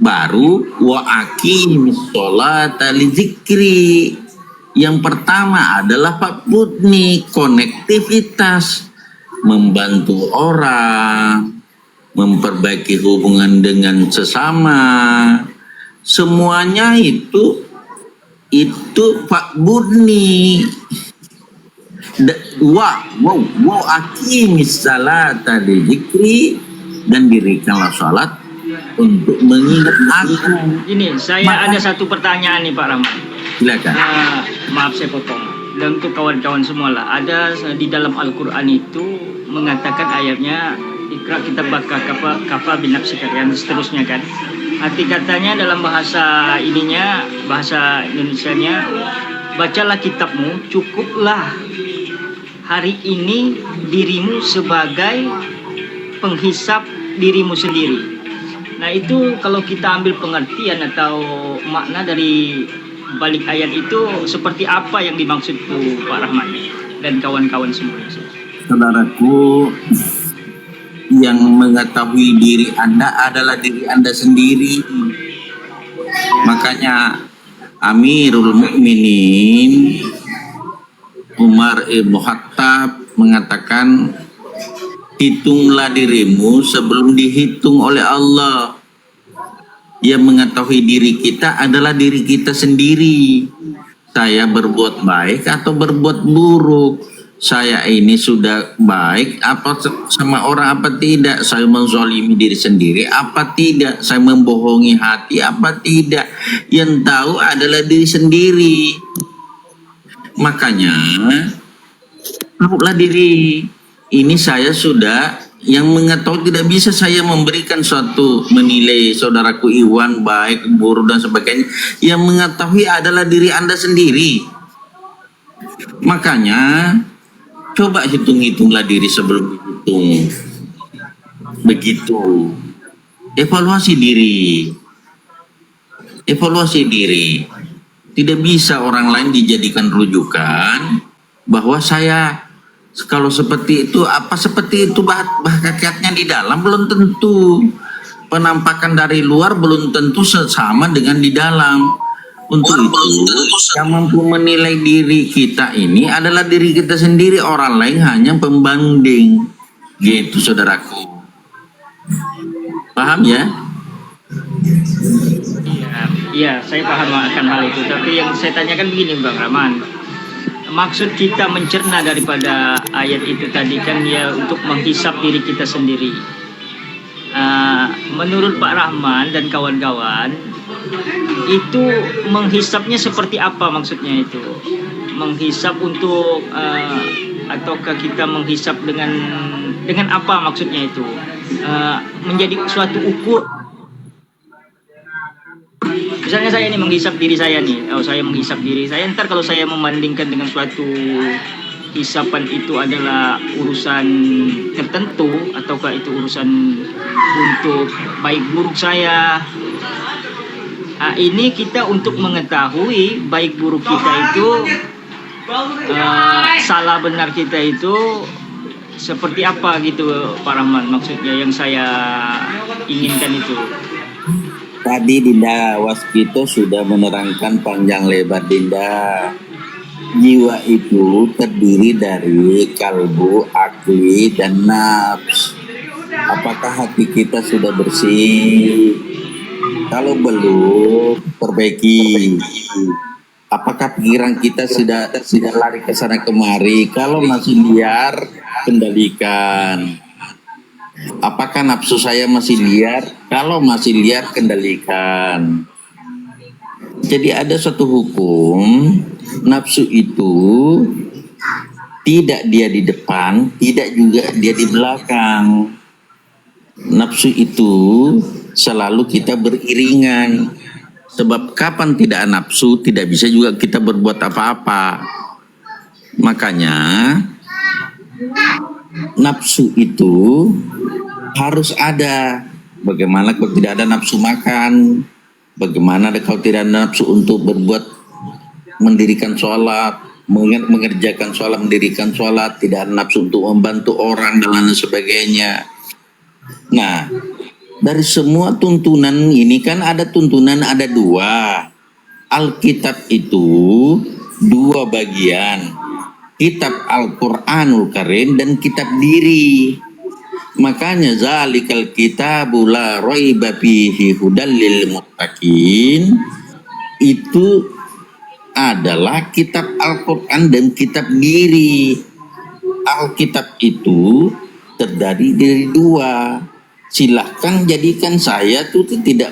baru wa aqimis sholata lidzikri. Yang pertama adalah fa'budni, konektivitas, membantu orang, memperbaiki hubungan dengan sesama, semuanya itu fa'budni. Wa aqimis salata lidzikri, dan dirikanlah salat untuk mengingat aku. Ini saya ada satu pertanyaan nih Pak Rahman. Silakan. Maaf saya potong. Dan untuk kawan-kawan semua lah, ada di dalam Al-Quran itu mengatakan ayatnya Iqra kitabaka kafa binafsika dan seterusnya kan. Arti katanya dalam bahasa Indonesianya, bacalah kitabmu, cukuplah hari ini dirimu sebagai penghisap dirimu sendiri. Nah itu kalau kita ambil pengertian atau makna dari balik ayat itu seperti apa yang dimaksud tuh Pak Rahman dan kawan-kawan semua? Saudaraku, yang mengetahui diri Anda adalah diri Anda sendiri. Makanya Amirul Mukminin Umar ibn Khattab mengatakan, hitunglah dirimu sebelum dihitung oleh Allah. Yang mengetahui diri kita adalah diri kita sendiri. Saya berbuat baik atau berbuat buruk. Saya ini sudah baik apa sama orang apa tidak? Saya menzalimi diri sendiri apa tidak? Saya membohongi hati apa tidak? Yang tahu adalah diri sendiri. Makanya tahulah diri. Ini saya sudah yang mengetahui, tidak bisa saya memberikan suatu menilai saudaraku Iwan baik, buruk dan sebagainya. Yang mengetahui adalah diri Anda sendiri. Makanya coba hitung-hitunglah diri sebelum dihitung. Begitu. Evaluasi diri. Evaluasi diri. Tidak bisa orang lain dijadikan rujukan bahwa saya kalau seperti itu, apa seperti itu hakikatnya di dalam belum tentu. Penampakan dari luar belum tentu sama dengan di dalam. Untuk itu, yang mampu menilai diri kita ini adalah diri kita sendiri. Orang lain hanya pembanding. Gitu saudaraku. Paham ya? Iya, saya paham akan hal itu. Tapi yang saya tanyakan begini Bang Rahman. Maksud kita mencerna daripada ayat itu tadi kan ya untuk menghisap diri kita sendiri. Menurut Pak Rahman dan kawan-kawan, itu menghisapnya seperti apa maksudnya itu? Menghisap untuk ataukah kita menghisap dengan apa maksudnya itu? Menjadi suatu ukur. Misalnya saya ini menghisap diri saya nih, saya menghisap diri saya, ntar kalau saya membandingkan dengan suatu hisapan itu adalah urusan tertentu, ataukah itu urusan untuk baik buruk saya. Ini kita untuk mengetahui baik buruk kita itu, salah benar kita itu seperti apa gitu Pak Rahman, maksudnya yang saya inginkan itu. Tadi Dinda Waskito sudah menerangkan panjang lebar Dinda. Jiwa itu terdiri dari kalbu, akli, dan nafs. Apakah hati kita sudah bersih? Kalau belum, perbaiki. Apakah pikiran kita sudah lari ke sana kemari? Kalau masih liar, kendalikan. Apakah nafsu saya masih liar? Kalau masih liar, kendalikan. Jadi ada suatu hukum, nafsu itu tidak dia di depan, tidak juga dia di belakang. Nafsu itu selalu kita beriringan. Sebab kapan tidak nafsu, tidak bisa juga kita berbuat apa-apa. Makanya nafsu itu harus ada. Bagaimana kalau tidak ada nafsu makan? Bagaimana kalau tidak ada nafsu untuk berbuat, mendirikan sholat, mengerjakan sholat, mendirikan sholat, tidak ada nafsu untuk membantu orang dan lain sebagainya. Nah, dari semua tuntunan ini kan ada tuntunan, ada dua. Alkitab itu dua bagian. Kitab Al-Quranul Karim dan kitab diri. Makanya zalikal kitabu la raiba fihi hudal lil muttaqin, itu adalah kitab Al-Quran dan kitab diri. Alkitab itu terdiri dari dua. Silahkan jadikan saya tidak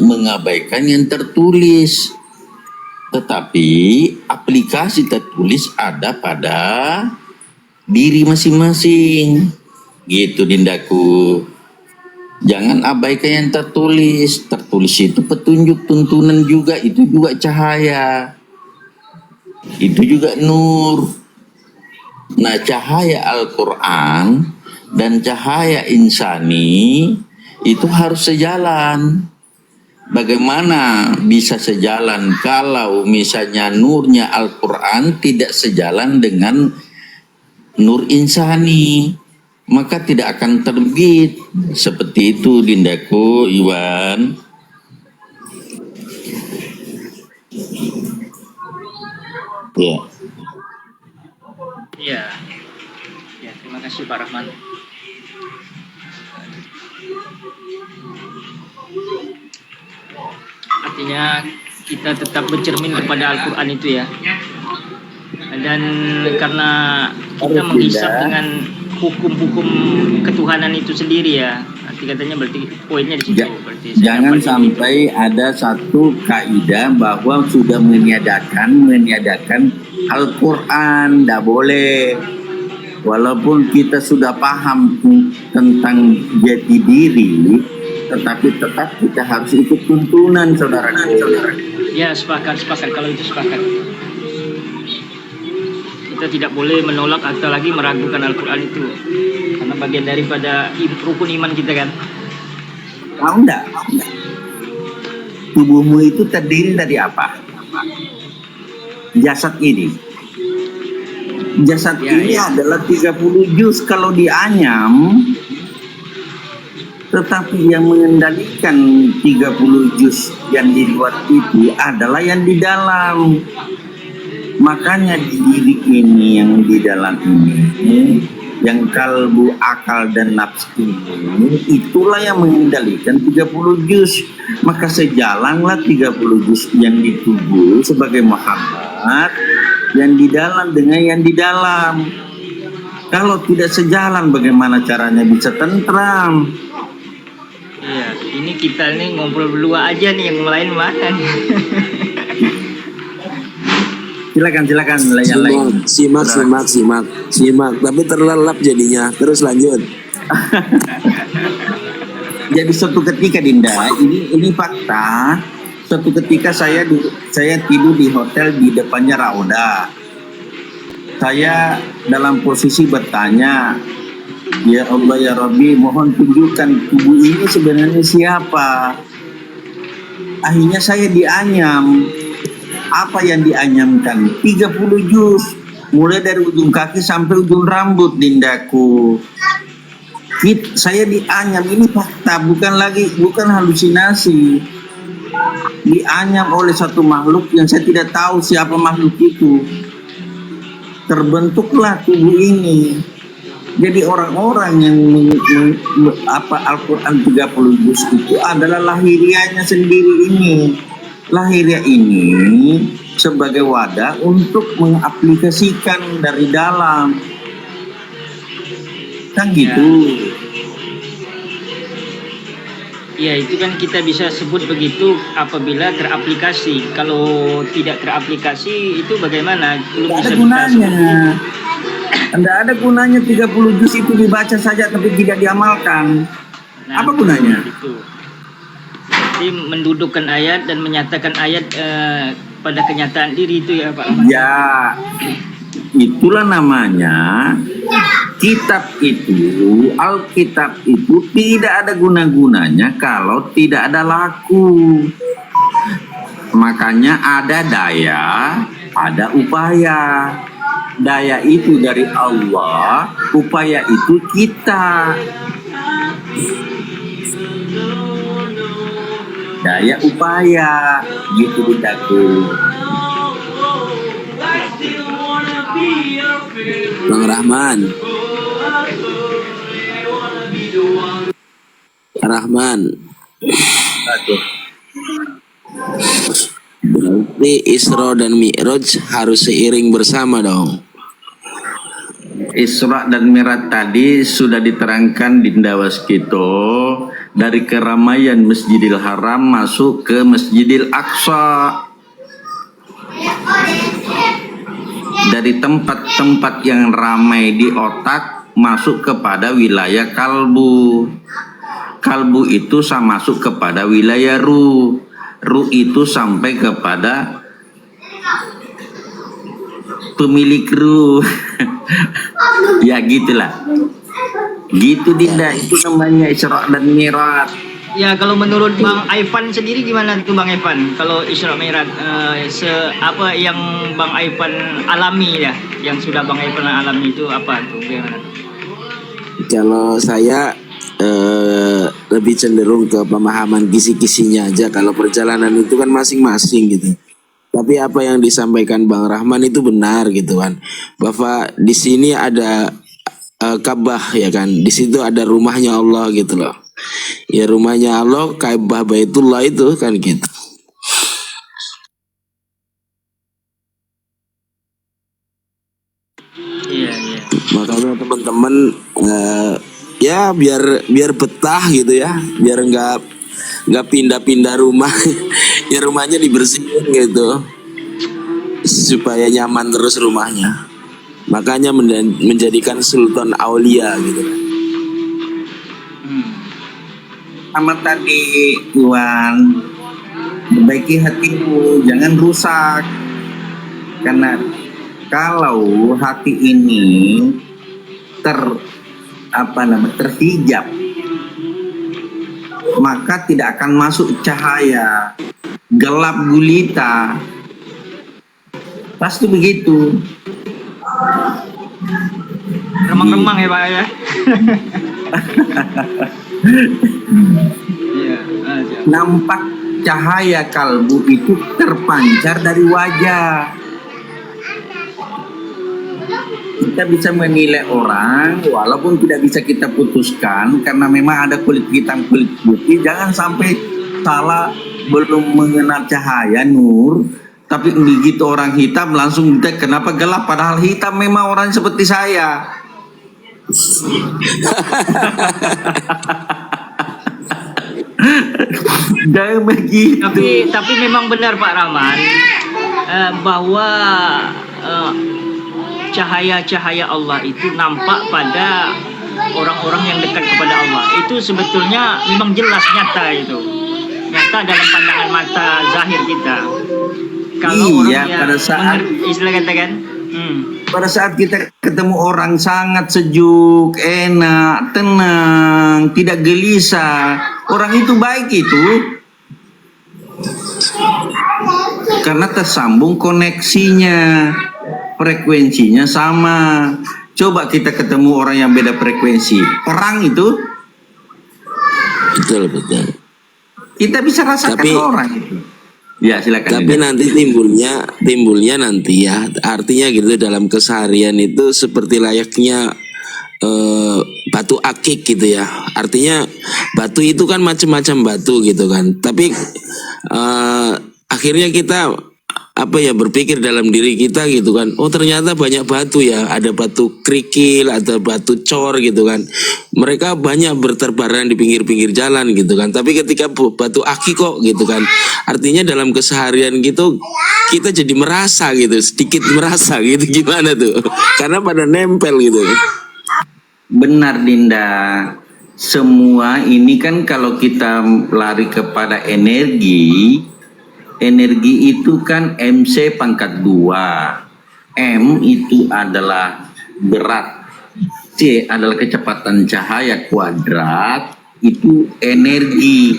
mengabaikan yang tertulis. Tetapi aplikasi tertulis ada pada diri masing-masing. Gitu Dindaku. Jangan abaikan yang tertulis. Tertulis itu petunjuk, tuntunan juga, itu juga cahaya. Itu juga nur. Nah, cahaya Al-Quran dan cahaya insani itu harus sejalan. Bagaimana bisa sejalan kalau misalnya nurnya Al-Quran tidak sejalan dengan nur insani? Maka tidak akan terbit. Seperti itu, Dindaku, Iwan. Ya. Ya, ya terima kasih Pak Rahman. Artinya kita tetap bercermin kepada Al-Quran itu ya. Dan karena kita menghisap dengan hukum-hukum ketuhanan itu sendiri ya. Nanti katanya berarti poinnya di situ. Berarti saya Jangan dapat sampai ada satu kaidah bahwa sudah meniadakan Al-Quran, tidak boleh. Walaupun kita sudah paham tentang jati diri, tetapi tetap kita harus ikut tuntunan, saudara-saudara. Ya, sepakat kalau itu sepakat. Kita tidak boleh menolak atau lagi meragukan Al-Quran itu, karena bagian daripada rukun iman kita kan. Tahu enggak? Tubuhmu itu terdiri dari apa? Jasad ini. Jasad Ya, ini ya. adalah 30 juz kalau dianyam. Tetapi yang mengendalikan 30 juz yang di luar itu adalah yang di dalam. Makanya diri ini yang di dalam ini, yang kalbu, akal dan nafsu ini, itulah yang mengendalikan 30 juz. Maka sejalanlah 30 juz yang di tubuh sebagai Muhammad, yang di dalam dengan yang di dalam. Kalau tidak sejalan, bagaimana caranya bisa tentram? Iya, ini kita nih ngobrol berdua aja nih, yang lain mana nih? Silakan yang lain. Simak, tapi terlelap jadinya. Terus lanjut. Jadi suatu ketika, Dinda, ini fakta. Suatu ketika saya tidur di hotel di depannya Rauda. Saya dalam posisi bertanya, ya Allah ya Rabbi, mohon tunjukkan tubuh ini sebenarnya siapa. Akhirnya saya dianyam. Apa yang dianyamkan? 30 juz, mulai dari ujung kaki sampai ujung rambut, Dindaku. Saya dianyam, ini fakta, bukan halusinasi. Dianyam oleh satu makhluk yang saya tidak tahu siapa makhluk itu. Terbentuklah tubuh ini. Jadi orang-orang yang Al-Quran 30 juz itu adalah lahirianya sendiri ini. Lahiriah ini sebagai wadah untuk mengaplikasikan dari dalam. Kan gitu. Ya, itu kan kita bisa sebut begitu apabila teraplikasi. Kalau tidak teraplikasi itu bagaimana? Belum Tidak bisa ada kita gunanya. sebut. Tidak ada gunanya 30 juz itu dibaca saja tapi tidak diamalkan. Nah, Apa gunanya? Itu. Jadi mendudukkan ayat dan menyatakan ayat pada kenyataan diri itu ya Pak Ahmad. Ya, itulah namanya kitab itu, Alkitab itu tidak ada guna-gunanya kalau tidak ada laku. Makanya ada daya, ada upaya. Daya itu dari Allah, upaya itu kita. Daya upaya gitu Dindaku. Bang Rahman. Berarti Isra dan Mi'raj harus seiring bersama dong. Isra dan Mi'raj tadi sudah diterangkan di Waskito, dari keramaian Masjidil Haram masuk ke Masjidil Aqsa. Dari tempat-tempat yang ramai di otak masuk kepada wilayah kalbu. Kalbu itu masuk kepada wilayah ruh itu sampai kepada pemilik ruh. Ya gitulah. Gitu Dinda, itu namanya Isra dan Mi'raj. Ya, kalau menurut Bang Ivan sendiri gimana tuh Bang Ivan? Kalau Isra Mi'raj apa yang Bang Ivan alami ya, yang sudah Bang Ivan alami itu apa tuh? Gimana tuh? Kalau saya lebih cenderung ke pemahaman kisi-kisinya aja. Kalau perjalanan itu kan masing-masing gitu. Tapi apa yang disampaikan Bang Rahman itu benar gitu kan. Bahwa di sini ada Ka'bah ya kan. Di situ ada rumahnya Allah gitu loh. Ya rumahnya Allah, Ka'bah Baitullah itu kan gitu. Iya, iya. Makanya teman-teman ya biar betah gitu ya, biar nggak pindah-pindah rumah, ya rumahnya dibersihin gitu supaya nyaman terus rumahnya. Makanya menjadikan Sultan Aulia gitu. Sama tadi Tuan, perbaiki hatimu, jangan rusak. Karena kalau hati ini terhijab, maka tidak akan masuk cahaya, gelap gulita. Pasti begitu. Remang-remang ya Pak ya. Iya, aja. Nampak cahaya kalbu itu terpancar dari wajah. Kita bisa menilai orang walaupun tidak bisa kita putuskan karena memang ada kulit hitam kulit putih. Jangan sampai salah, belum mengenal cahaya nur, tapi begitu orang hitam langsung kita kenapa gelap, padahal hitam memang orang seperti saya. Jangan begitu. Tapi memang benar Pak Rahman bahwa cahaya-cahaya Allah itu nampak pada orang-orang yang dekat kepada Allah. Itu sebetulnya memang jelas nyata itu. Nyata dalam pandangan mata zahir kita. Kalau iya, orang yang pada saat istilah katakan, pada saat kita ketemu orang sangat sejuk, enak, tenang, tidak gelisah, orang itu baik itu. Karena tersambung koneksinya, frekuensinya sama. Coba kita ketemu orang yang beda frekuensi, perang itu. Betul. Kita bisa rasakan orang itu. Ya silakan. Tapi nanti timbulnya nanti ya, artinya gitu dalam keseharian itu seperti layaknya batu akik gitu ya. Artinya batu itu kan macam-macam batu gitu kan. Tapi akhirnya kita berpikir dalam diri kita gitu kan. Oh ternyata banyak batu ya. Ada batu kerikil, ada batu cor gitu kan. Mereka banyak berterbaran di pinggir-pinggir jalan gitu kan. Tapi ketika batu akik kok gitu kan. Artinya dalam keseharian gitu kita jadi merasa gitu, sedikit merasa gitu, gimana tuh? Karena pada nempel gitu. Benar Dinda. Semua ini kan kalau kita lari kepada energi itu kan MC pangkat 2. M itu adalah berat. C adalah kecepatan cahaya kuadrat, itu energi.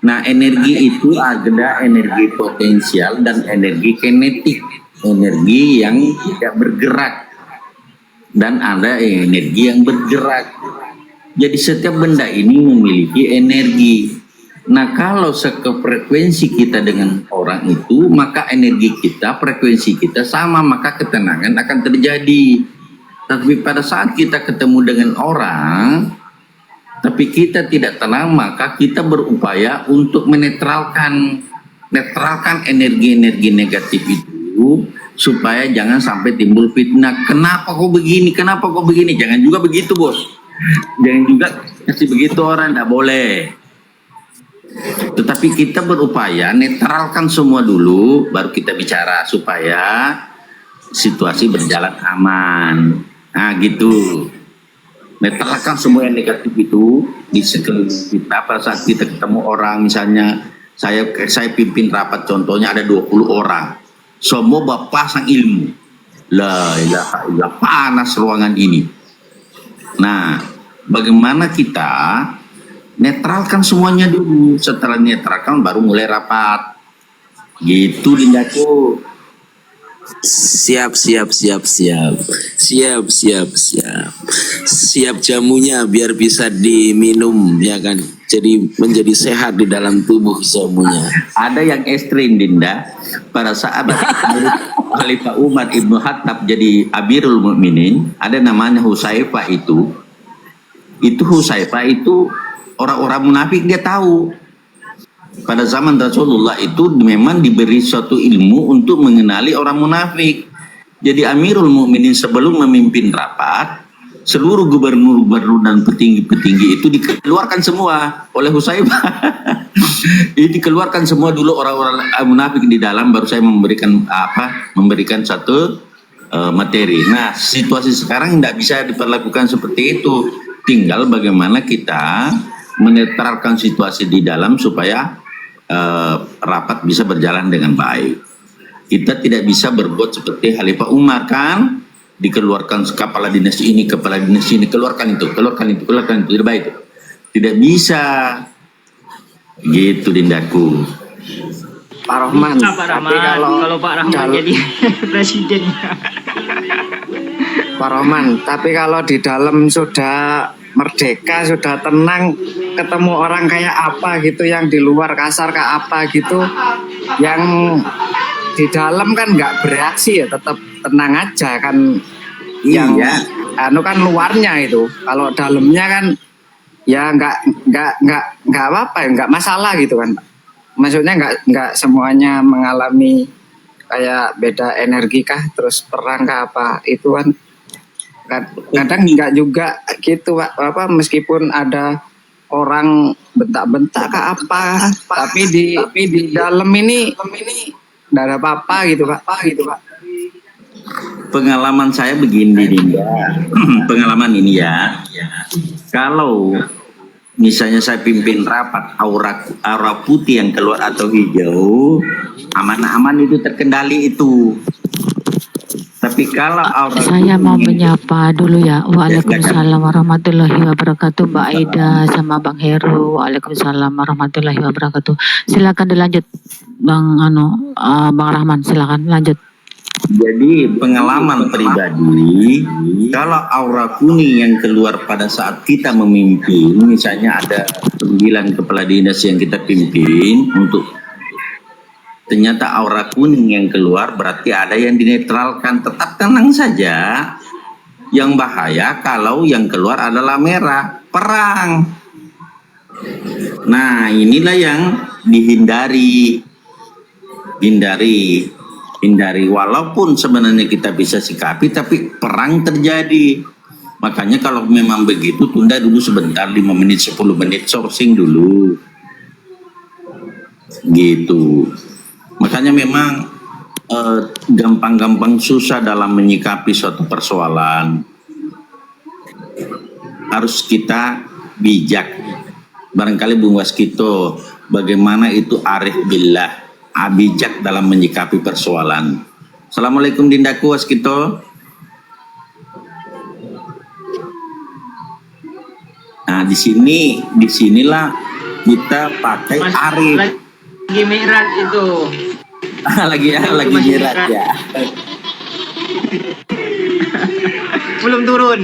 Nah, energi itu ada energi potensial dan energi kinetik, energi yang tidak bergerak, dan ada energi yang bergerak. Jadi setiap benda ini memiliki energi. Nah, kalau sekefrekuensi kita dengan orang itu, maka energi kita, frekuensi kita sama, maka ketenangan akan terjadi. Tapi pada saat kita ketemu dengan orang, tapi kita tidak tenang, maka kita berupaya untuk menetralkan energi-energi negatif itu, supaya jangan sampai timbul fitnah. Kenapa kok begini? Kenapa kok begini? Jangan juga begitu, bos. Jangan juga kasih begitu orang, tidak boleh. Tetapi kita berupaya netralkan semua dulu, baru kita bicara supaya situasi berjalan aman. Nah gitu. Netralkan semua yang negatif itu di sekeliling kita. Pada saat kita ketemu orang, misalnya saya pimpin rapat, contohnya ada 20 orang, semua bapak pasang ilmu. La ilaha illallah, panas ruangan ini. Nah, bagaimana kita netralkan semuanya dulu. Setelah netralkan baru mulai rapat. Gitu Dindaku. Siap. Siap jamunya biar bisa diminum ya kan. Jadi menjadi sehat di dalam tubuh jamunya. Ada yang ekstrim Dinda. Pada saat Khalifah Umar Ibnu Khattab jadi Amirul Mukminin, ada namanya Husaifah itu. Itu Husaifah itu orang-orang munafik dia tahu. Pada zaman Rasulullah itu memang diberi suatu ilmu untuk mengenali orang munafik. Jadi Amirul Mukminin sebelum memimpin rapat, seluruh gubernur-gubernur dan petinggi-petinggi itu dikeluarkan semua oleh Husaifah. Ini dikeluarkan semua dulu orang-orang munafik di dalam, baru saya memberikan satu materi. Nah, situasi sekarang tidak bisa diperlakukan seperti itu. Tinggal bagaimana kita menetralkan situasi di dalam supaya rapat bisa berjalan dengan baik. Kita tidak bisa berbuat seperti Khalifah Umar kan, dikeluarkan kepala dinas ini, keluarkan itu, tidak baik itu. Tidak bisa. Gitu Dindaku. Pak Rahman, Pak Rahman, tapi kalau Pak Rahman jadi presiden. Pak Rahman, tapi kalau di dalam sudah merdeka, sudah tenang, ketemu orang kayak apa gitu, yang di luar kasar kayak apa gitu, yang di dalam kan nggak bereaksi ya, tetap tenang aja kan. Yang kan luarnya itu, kalau dalamnya kan ya nggak apa-apa, nggak masalah gitu kan. Maksudnya nggak semuanya mengalami kayak beda energi kah, terus perang kah apa itu kan. Kadang nggak juga gitu Pak, meskipun ada orang bentak-bentak ke apa, tapi di dalam ini nggak ada apa-apa gitu Pak. Pengalaman saya begini Dinda. Pengalaman ini ya. Kalau misalnya saya pimpin rapat, aura putih yang keluar atau hijau, aman-aman itu terkendali itu. Tapi kalau aura Saya mau menyapa dulu ya. Waalaikumsalam warahmatullahi wabarakatuh, Mbak Aida sama Bang Heru. Waalaikumsalam warahmatullahi wabarakatuh. Silakan dilanjut, Bang Rahman, silakan lanjut. Jadi pengalaman pribadi, kalau aura kuning yang keluar pada saat kita memimpin, misalnya ada 9 kepala dinas yang kita pimpin, untuk ternyata aura kuning yang keluar berarti ada yang dinetralkan. Tetap tenang saja. Yang bahaya kalau yang keluar adalah merah, perang. Nah, inilah yang dihindari. Hindari, walaupun sebenarnya kita bisa sikapi, tapi perang terjadi. Makanya kalau memang begitu, tunda dulu sebentar, 5 menit, 10 menit, sourcing dulu. Gitu. Makanya memang gampang-gampang susah dalam menyikapi suatu persoalan. Harus kita bijak. Barangkali Bung Waskito, bagaimana itu arif billah, bijak dalam menyikapi persoalan. Assalamualaikum Dindaku Waskito. Nah, disinilah kita pakai arif. Lagi mirat itu. lagi mirat ya. Belum turun.